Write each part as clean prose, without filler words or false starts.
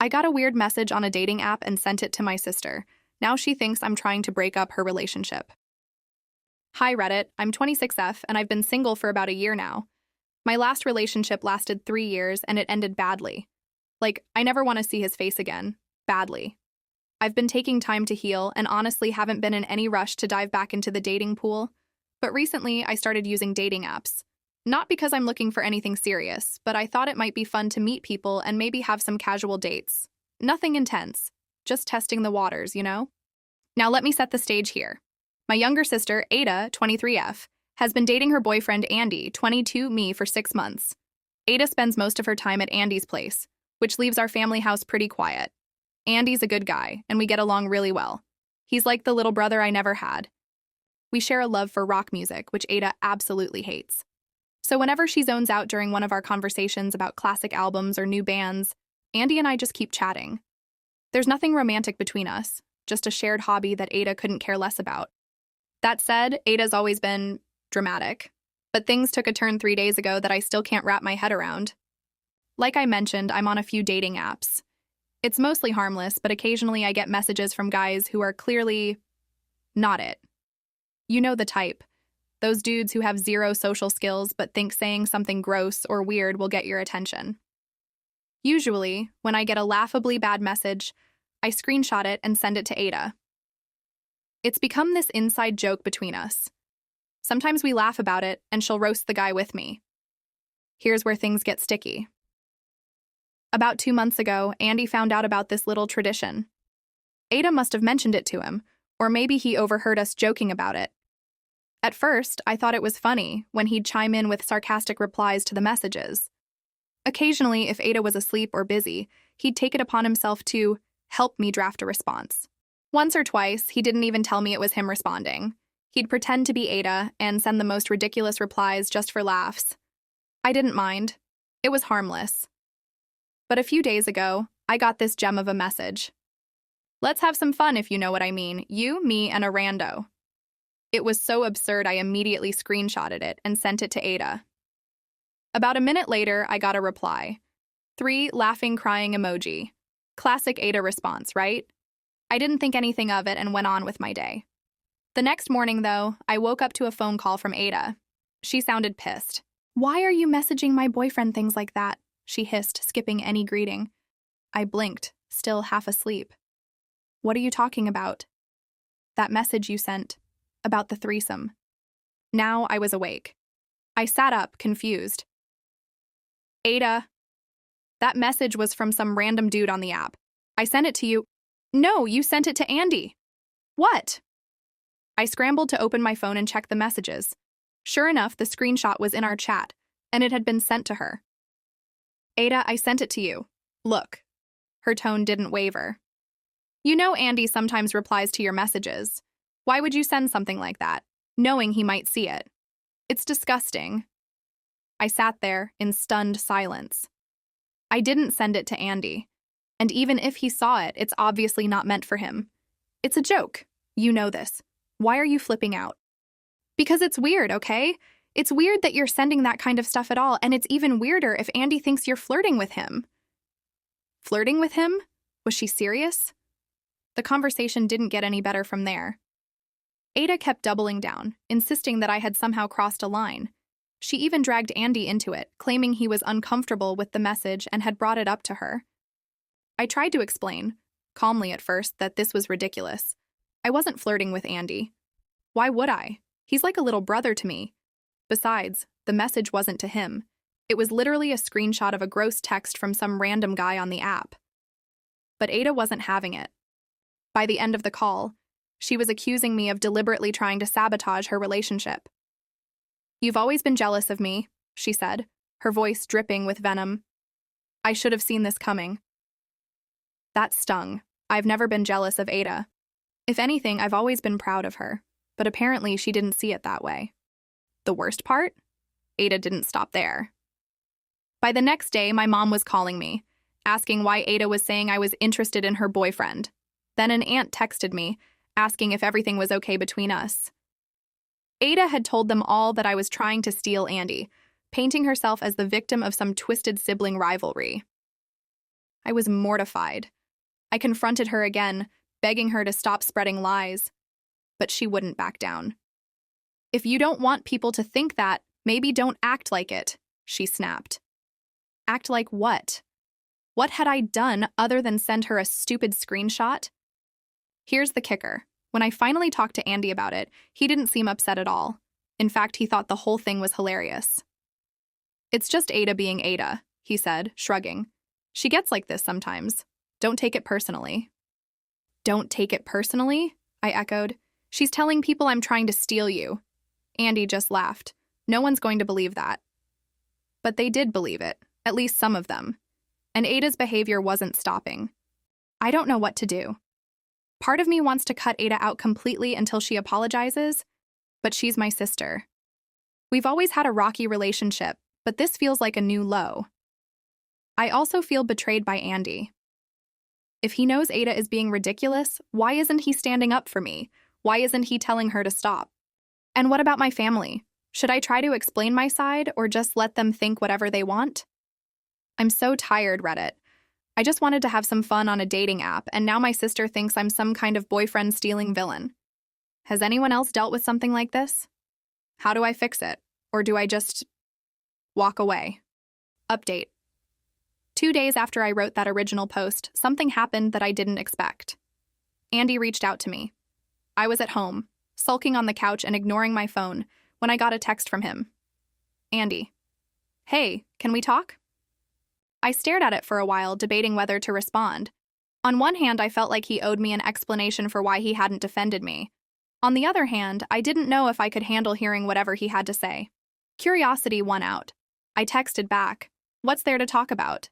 I got a weird message on a dating app and sent it to my sister. Now she thinks I'm trying to break up her relationship. Hi Reddit, I'm 26F and I've been single for about a year now. My last relationship lasted 3 years and it ended badly. Like, I never want to see his face again. Badly. I've been taking time to heal and honestly haven't been in any rush to dive back into the dating pool. But recently, I started using dating apps. Not because I'm looking for anything serious, but I thought it might be fun to meet people and maybe have some casual dates. Nothing intense. Just testing the waters, you know? Now let me set the stage here. My younger sister, Ada, 23F, has been dating her boyfriend, Andy, 22 me, for 6 months. Ada spends most of her time at Andy's place, which leaves our family house pretty quiet. Andy's a good guy, and we get along really well. He's like the little brother I never had. We share a love for rock music, which Ada absolutely hates. So whenever she zones out during one of our conversations about classic albums or new bands, Andy and I just keep chatting. There's nothing romantic between us, just a shared hobby that Ada couldn't care less about. That said, Ada's always been dramatic, but things took a turn 3 days ago that I still can't wrap my head around. Like I mentioned, I'm on a few dating apps. It's mostly harmless, but occasionally I get messages from guys who are clearly not it. You know the type. Those dudes who have zero social skills but think saying something gross or weird will get your attention. Usually, when I get a laughably bad message, I screenshot it and send it to Ada. It's become this inside joke between us. Sometimes we laugh about it, and she'll roast the guy with me. Here's where things get sticky. About 2 months ago, Andy found out about this little tradition. Ada must have mentioned it to him, or maybe he overheard us joking about it. At first, I thought it was funny when he'd chime in with sarcastic replies to the messages. Occasionally, if Ada was asleep or busy, he'd take it upon himself to help me draft a response. Once or twice, he didn't even tell me it was him responding. He'd pretend to be Ada and send the most ridiculous replies just for laughs. I didn't mind. It was harmless. But a few days ago, I got this gem of a message. Let's have some fun if you know what I mean. You, me, and a rando. It was so absurd I immediately screenshotted it and sent it to Ada. About a minute later, I got a reply. 3 laughing, crying emoji. Classic Ada response, right? I didn't think anything of it and went on with my day. The next morning, though, I woke up to a phone call from Ada. She sounded pissed. Why are you messaging my boyfriend things like that? She hissed, skipping any greeting. I blinked, still half asleep. What are you talking about? That message you sent. About the threesome. Now I was awake. I sat up, confused. Ada. That message was from some random dude on the app. I sent it to you. No, you sent it to Andy. What? I scrambled to open my phone and check the messages. Sure enough, the screenshot was in our chat, and it had been sent to her. Ada, I sent it to you. Look. Her tone didn't waver. You know Andy sometimes replies to your messages. Why would you send something like that, knowing he might see it? It's disgusting. I sat there in stunned silence. I didn't send it to Andy. And even if he saw it, it's obviously not meant for him. It's a joke. You know this. Why are you flipping out? Because it's weird, okay? It's weird that you're sending that kind of stuff at all, and it's even weirder if Andy thinks you're flirting with him. Flirting with him? Was she serious? The conversation didn't get any better from there. Ada kept doubling down, insisting that I had somehow crossed a line. She even dragged Andy into it, claiming he was uncomfortable with the message and had brought it up to her. I tried to explain, calmly at first, that this was ridiculous. I wasn't flirting with Andy. Why would I? He's like a little brother to me. Besides, the message wasn't to him. It was literally a screenshot of a gross text from some random guy on the app. But Ada wasn't having it. By the end of the call, she was accusing me of deliberately trying to sabotage her relationship. You've always been jealous of me, she said, her voice dripping with venom. I should have seen this coming. That stung. I've never been jealous of Ada. If anything, I've always been proud of her, but apparently she didn't see it that way. The worst part? Ada didn't stop there. By the next day, my mom was calling me, asking why Ada was saying I was interested in her boyfriend. Then an aunt texted me, asking if everything was okay between us. Ada had told them all that I was trying to steal Andy, painting herself as the victim of some twisted sibling rivalry. I was mortified. I confronted her again, begging her to stop spreading lies. But she wouldn't back down. "If you don't want people to think that, maybe don't act like it," she snapped. Act like what? What had I done other than send her a stupid screenshot? Here's the kicker. When I finally talked to Andy about it, he didn't seem upset at all. In fact, he thought the whole thing was hilarious. "It's just Ada being Ada," he said, shrugging. "She gets like this sometimes. Don't take it personally." "Don't take it personally?" I echoed. "She's telling people I'm trying to steal you." Andy just laughed. "No one's going to believe that." But they did believe it, at least some of them. And Ada's behavior wasn't stopping. I don't know what to do. Part of me wants to cut Ada out completely until she apologizes, but she's my sister. We've always had a rocky relationship, but this feels like a new low. I also feel betrayed by Andy. If he knows Ada is being ridiculous, why isn't he standing up for me? Why isn't he telling her to stop? And what about my family? Should I try to explain my side or just let them think whatever they want? I'm so tired, Reddit. I just wanted to have some fun on a dating app, and now my sister thinks I'm some kind of boyfriend-stealing villain. Has anyone else dealt with something like this? How do I fix it? Or do I just walk away? Update. 2 days after I wrote that original post, something happened that I didn't expect. Andy reached out to me. I was at home, sulking on the couch and ignoring my phone, when I got a text from him. "Andy. Hey, can we talk?" I stared at it for a while, debating whether to respond. On one hand, I felt like he owed me an explanation for why he hadn't defended me. On the other hand, I didn't know if I could handle hearing whatever he had to say. Curiosity won out. I texted back, "What's there to talk about?"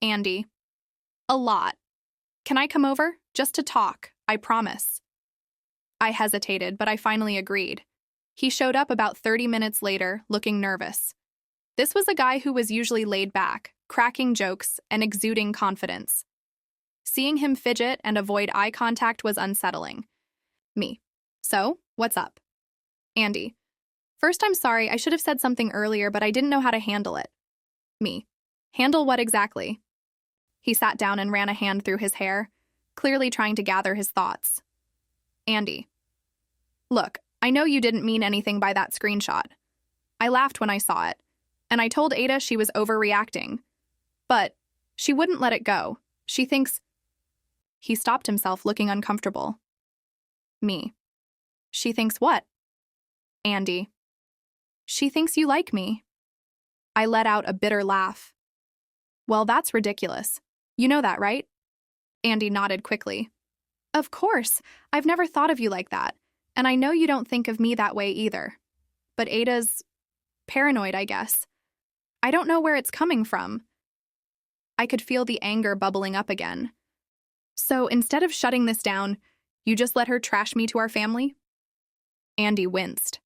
Andy. "A lot. Can I come over? Just to talk, I promise." I hesitated, but I finally agreed. He showed up about 30 minutes later, looking nervous. This was a guy who was usually laid back, cracking jokes and exuding confidence. Seeing him fidget and avoid eye contact was unsettling. Me. "So, what's up?" Andy. "First, I'm sorry, I should have said something earlier, but I didn't know how to handle it." Me. "Handle what exactly?" He sat down and ran a hand through his hair, clearly trying to gather his thoughts. Andy. "Look, I know you didn't mean anything by that screenshot. I laughed when I saw it, and I told Ada she was overreacting. But she wouldn't let it go. She thinks—" He stopped himself, looking uncomfortable. Me. "She thinks what?" Andy. "She thinks you like me." I let out a bitter laugh. "Well, that's ridiculous. You know that, right?" Andy nodded quickly. "Of course. I've never thought of you like that. And I know you don't think of me that way either. But Ada's paranoid, I guess. I don't know where it's coming from." I could feel the anger bubbling up again. "So instead of shutting this down, you just let her trash me to our family?" Andy winced.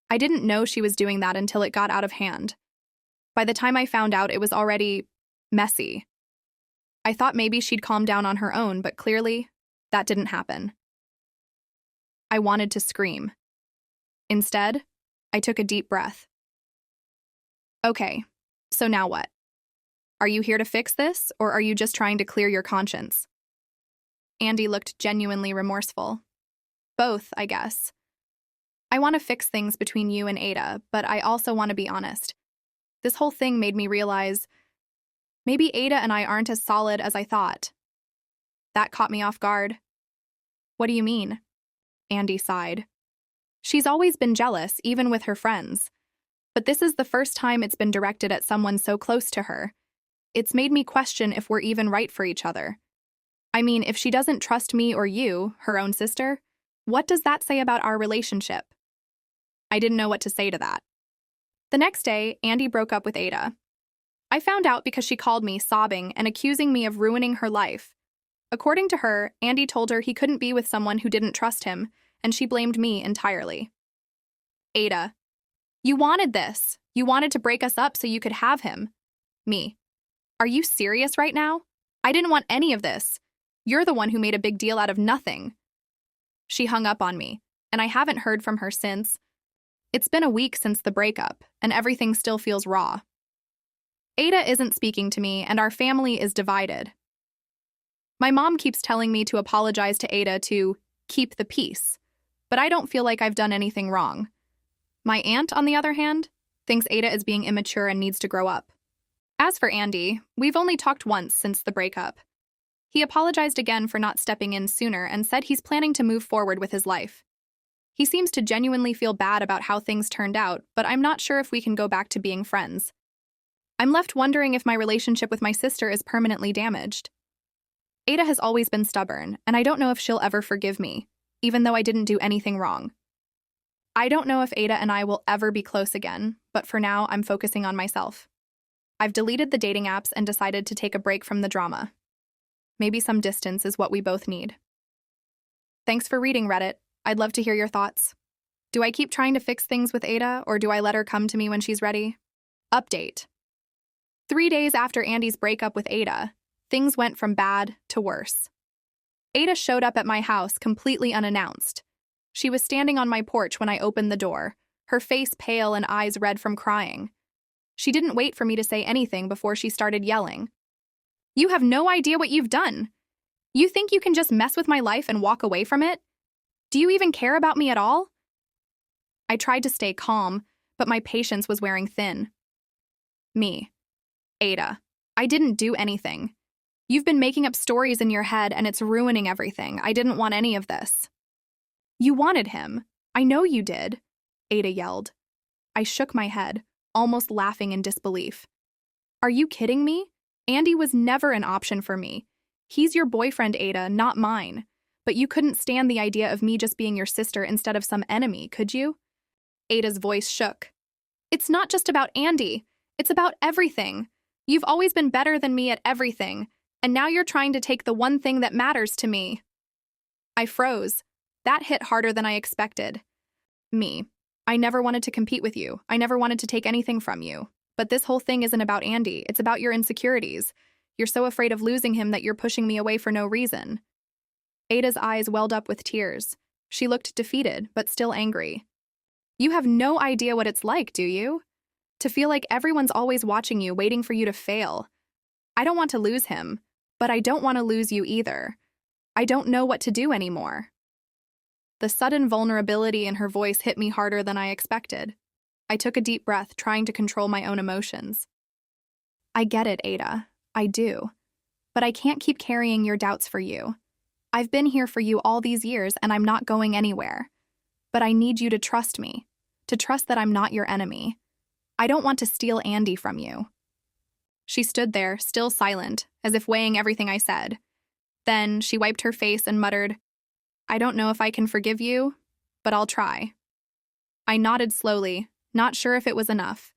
I didn't know she was doing that until it got out of hand. By the time I found out, it was already messy. I thought maybe she'd calm down on her own, but clearly, that didn't happen. I wanted to scream. Instead, I took a deep breath. "Okay, so now what? Are you here to fix this, or are you just trying to clear your conscience?" Andy looked genuinely remorseful. "Both, I guess. I want to fix things between you and Ada, but I also want to be honest. This whole thing made me realize maybe Ada and I aren't as solid as I thought." That caught me off guard. "What do you mean?" Andy sighed. "She's always been jealous, even with her friends. But this is the first time it's been directed at someone so close to her. It's made me question if we're even right for each other. I mean, if she doesn't trust me or you, her own sister, what does that say about our relationship?" I didn't know what to say to that. The next day, Andy broke up with Ada. I found out because she called me sobbing and accusing me of ruining her life. According to her, Andy told her he couldn't be with someone who didn't trust him, and she blamed me entirely. Ada. "You wanted this. You wanted to break us up so you could have him." Me. "Are you serious right now? I didn't want any of this. You're the one who made a big deal out of nothing." She hung up on me, and I haven't heard from her since. It's been a week since the breakup, and everything still feels raw. Ada isn't speaking to me, and our family is divided. My mom keeps telling me to apologize to Ada to keep the peace, but I don't feel like I've done anything wrong. My aunt, on the other hand, thinks Ada is being immature and needs to grow up. As for Andy, we've only talked once since the breakup. He apologized again for not stepping in sooner and said he's planning to move forward with his life. He seems to genuinely feel bad about how things turned out, but I'm not sure if we can go back to being friends. I'm left wondering if my relationship with my sister is permanently damaged. Ada has always been stubborn, and I don't know if she'll ever forgive me, even though I didn't do anything wrong. I don't know if Ada and I will ever be close again, but for now, I'm focusing on myself. I've deleted the dating apps and decided to take a break from the drama. Maybe some distance is what we both need. Thanks for reading, Reddit. I'd love to hear your thoughts. Do I keep trying to fix things with Ada, or do I let her come to me when she's ready? Update. 3 days after Andy's breakup with Ada, things went from bad to worse. Ada showed up at my house completely unannounced. She was standing on my porch when I opened the door, her face pale and eyes red from crying. She didn't wait for me to say anything before she started yelling. "You have no idea what you've done. You think you can just mess with my life and walk away from it? Do you even care about me at all?" I tried to stay calm, but my patience was wearing thin. Me. Ada. I didn't do anything. You've been making up stories in your head and it's ruining everything. I didn't want any of this. You wanted him. I know you did, Ada yelled. I shook my head, almost laughing in disbelief. Are you kidding me? Andy was never an option for me. He's your boyfriend, Ada, not mine. But you couldn't stand the idea of me just being your sister instead of some enemy, could you? Ada's voice shook. It's not just about Andy. It's about everything. You've always been better than me at everything, and now you're trying to take the one thing that matters to me. I froze. That hit harder than I expected. Me. I never wanted to compete with you. I never wanted to take anything from you. But this whole thing isn't about Andy. It's about your insecurities. You're so afraid of losing him that you're pushing me away for no reason. Ada's eyes welled up with tears. She looked defeated, but still angry. You have no idea what it's like, do you? To feel like everyone's always watching you, waiting for you to fail. I don't want to lose him, but I don't want to lose you either. I don't know what to do anymore. The sudden vulnerability in her voice hit me harder than I expected. I took a deep breath, trying to control my own emotions. I get it, Ada. I do. But I can't keep carrying your doubts for you. I've been here for you all these years, and I'm not going anywhere. But I need you to trust me, to trust that I'm not your enemy. I don't want to steal Andy from you. She stood there, still silent, as if weighing everything I said. Then she wiped her face and muttered, I don't know if I can forgive you, but I'll try. I nodded slowly, not sure if it was enough.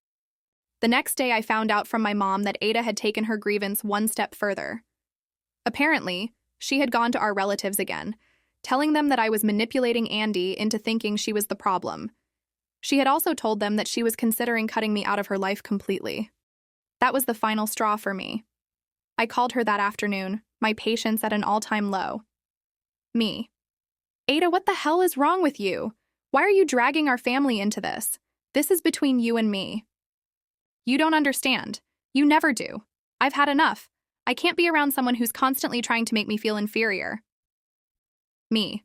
The next day I found out from my mom that Ada had taken her grievance one step further. Apparently, she had gone to our relatives again, telling them that I was manipulating Andy into thinking she was the problem. She had also told them that she was considering cutting me out of her life completely. That was the final straw for me. I called her that afternoon, my patience at an all-time low. Me. Ada, what the hell is wrong with you? Why are you dragging our family into this? This is between you and me. You don't understand. You never do. I've had enough. I can't be around someone who's constantly trying to make me feel inferior. Me.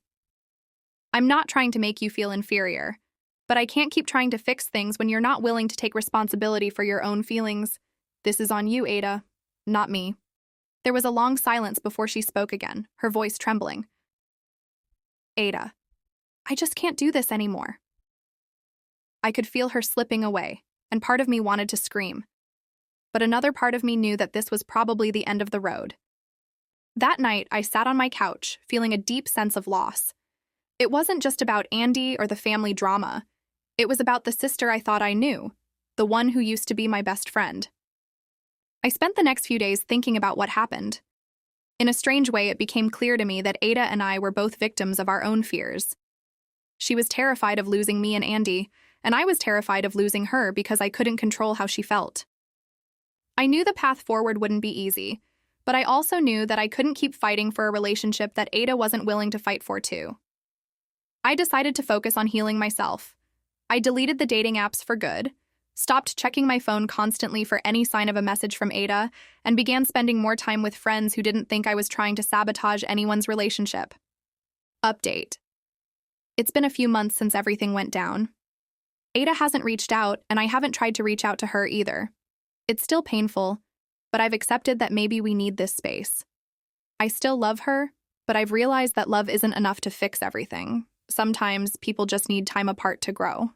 I'm not trying to make you feel inferior, but I can't keep trying to fix things when you're not willing to take responsibility for your own feelings. This is on you, Ada, not me. There was a long silence before she spoke again, her voice trembling. Ada, I just can't do this anymore. I could feel her slipping away, and part of me wanted to scream. But another part of me knew that this was probably the end of the road. That night, I sat on my couch, feeling a deep sense of loss. It wasn't just about Andy or the family drama. It was about the sister I thought I knew, the one who used to be my best friend. I spent the next few days thinking about what happened. In a strange way, it became clear to me that Ada and I were both victims of our own fears. She was terrified of losing me and Andy, and I was terrified of losing her because I couldn't control how she felt. I knew the path forward wouldn't be easy, but I also knew that I couldn't keep fighting for a relationship that Ada wasn't willing to fight for too. I decided to focus on healing myself. I deleted the dating apps for good, stopped checking my phone constantly for any sign of a message from Ada, and began spending more time with friends who didn't think I was trying to sabotage anyone's relationship. Update. It's been a few months since everything went down. Ada hasn't reached out, and I haven't tried to reach out to her either. It's still painful, but I've accepted that maybe we need this space. I still love her, but I've realized that love isn't enough to fix everything. Sometimes people just need time apart to grow.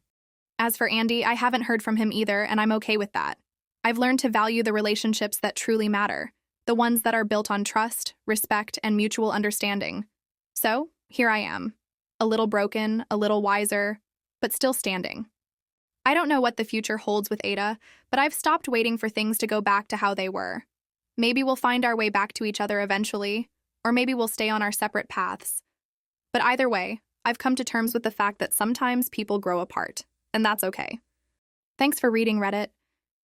As for Andy, I haven't heard from him either, and I'm okay with that. I've learned to value the relationships that truly matter, the ones that are built on trust, respect, and mutual understanding. So, here I am. A little broken, a little wiser, but still standing. I don't know what the future holds with Ada, but I've stopped waiting for things to go back to how they were. Maybe we'll find our way back to each other eventually, or maybe we'll stay on our separate paths. But either way, I've come to terms with the fact that sometimes people grow apart, and that's okay. Thanks for reading, Reddit.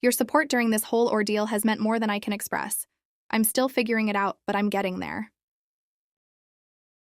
Your support during this whole ordeal has meant more than I can express. I'm still figuring it out, but I'm getting there.